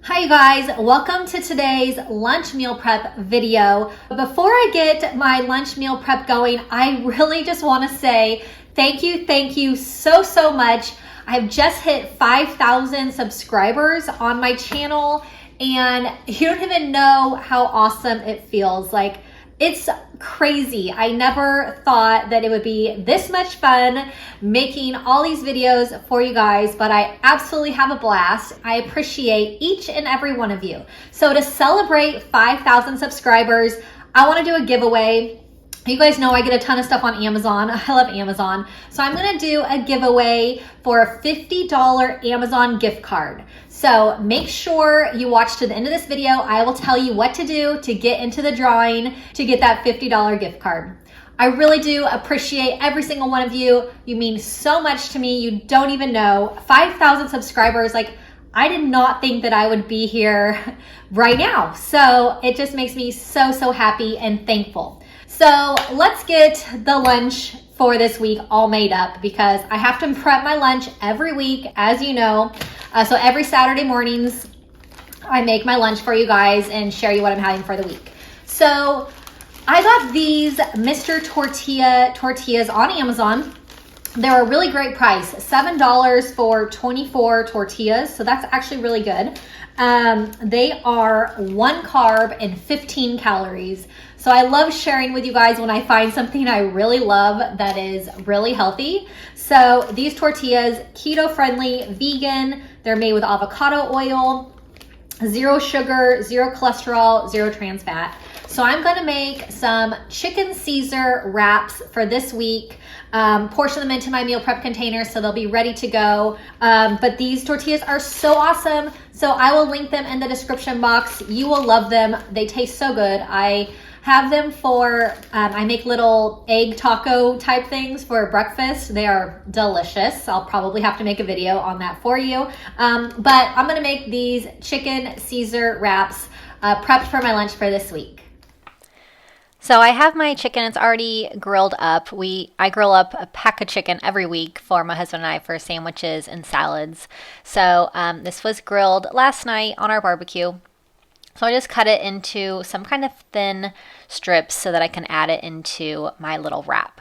Hi you guys, welcome to today's lunch meal prep video. Before I get my lunch meal prep going, I really just want to say thank you so much. I've just hit 5,000 subscribers on my channel and you don't even know how awesome it feels. Like, it's crazy. I never thought that it would be this much fun making all these videos for you guys, but I absolutely have a blast. I appreciate each and every one of you. So to celebrate 5,000 subscribers, I want to do a giveaway. You guys know I get a ton of stuff on Amazon. I love Amazon. So I'm going to do a giveaway for a $50 Amazon gift card. So make sure you watch to the end of this video. I will tell you what to do to get into the drawing to get that $50 gift card. I really do appreciate every single one of you. You mean so much to me. You don't even know. 5,000 subscribers. Like, I did not think that I would be here right now. So it just makes me so happy and thankful. So let's get the lunch for this week all made up because I have to prep my lunch every week, as you know. So every Saturday mornings, I make my lunch for you guys and share you what I'm having for the week. So I got these Mr. Tortilla tortillas on Amazon. They're a really great price, $7 for 24 tortillas. So that's actually really good. They are 1 carb and 15 calories. So I love sharing with you guys when I find something I really love that is really healthy. So these tortillas, keto friendly, vegan, they're made with avocado oil, 0 sugar, 0 cholesterol, 0 trans fat. So I'm gonna make some chicken Caesar wraps for this week. Portion them into my meal prep container so they'll be ready to go. But these tortillas are so awesome. So I will link them in the description box. You will love them. They taste so good. I have them for, I make little egg taco type things for breakfast. They are delicious. I'll probably have to make a video on that for you. But I'm gonna make these chicken Caesar wraps prepped for my lunch for this week. So I have my chicken, it's already grilled up. I grill up a pack of chicken every week for my husband and I for sandwiches and salads. So this was grilled last night on our barbecue. So I just cut it into some kind of thin strips so that I can add it into my little wrap.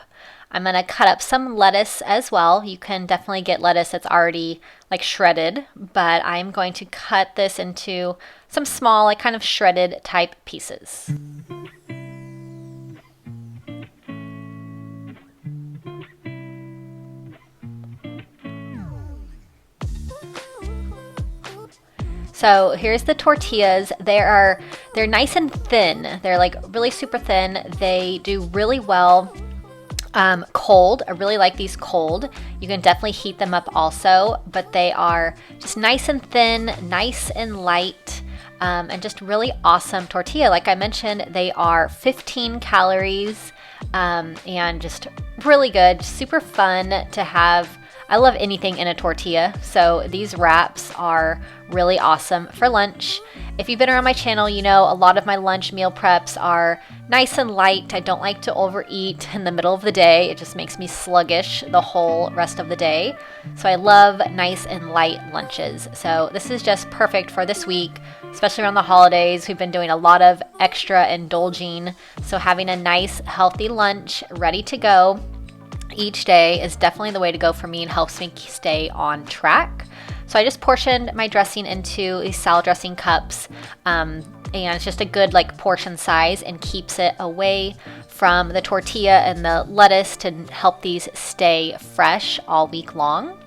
I'm going to cut up some lettuce as well. You can definitely get lettuce that's already like shredded, but I'm going to cut this into some small, like kind of shredded type pieces. So here's the tortillas. They're nice and thin. They're like really super thin. They do really well cold. I really like these cold. You can definitely heat them up also, but they are just nice and thin, nice and light, and just really awesome tortilla. Like I mentioned, they are 15 calories and just really good, super fun to have. I love anything in a tortilla, so these wraps are really awesome for lunch. If you've been around my channel, you know a lot of my lunch meal preps are nice and light. I don't like to overeat in the middle of the day. It just makes me sluggish the whole rest of the day. So I love nice and light lunches. So this is just perfect for this week, especially around the holidays. We've been doing a lot of extra indulging, so having a nice healthy lunch ready to go each day is definitely the way to go for me and helps me stay on track. So I just portioned my dressing into these salad dressing cups, and it's just a good like portion size and keeps it away from the tortilla and the lettuce to help these stay fresh all week long.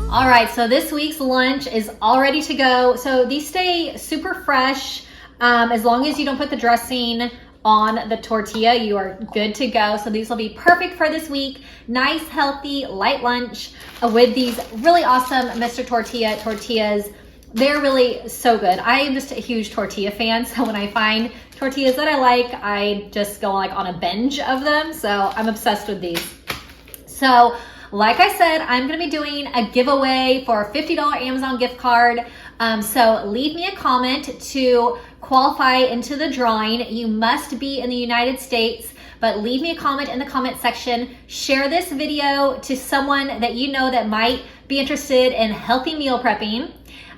All right, so this week's lunch is all ready to go. So these stay super fresh. As long as you don't put the dressing on the tortilla, you are good to go. So these will be perfect for this week. Nice, healthy, light lunch with these really awesome Mr. Tortillas. they're really so good. I am just a huge tortilla fan, so when I find tortillas that I like, I just go like on a binge of them. So I'm obsessed with these. So like I said, I'm gonna be doing a giveaway for a $50 Amazon gift card. So leave me a comment to qualify into the drawing. You must be in the United States, but leave me a comment in the comment section. Share this video to someone that you know that might be interested in healthy meal prepping.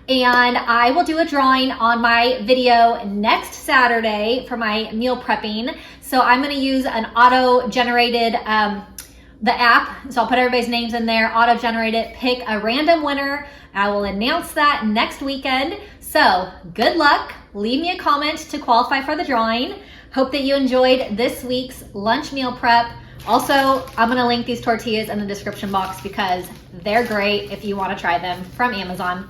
And I will do a drawing on my video next Saturday for my meal prepping. So I'm gonna use an auto-generated, the app, so I'll put everybody's names in there, auto-generate it, pick a random winner. I will announce that next weekend. So good luck, leave me a comment to qualify for the drawing. Hope that you enjoyed this week's lunch meal prep. Also, I'm gonna link these tortillas in the description box because they're great if you wanna try them from Amazon.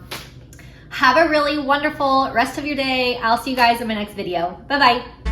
Have a really wonderful rest of your day. I'll see you guys in my next video. Bye-bye.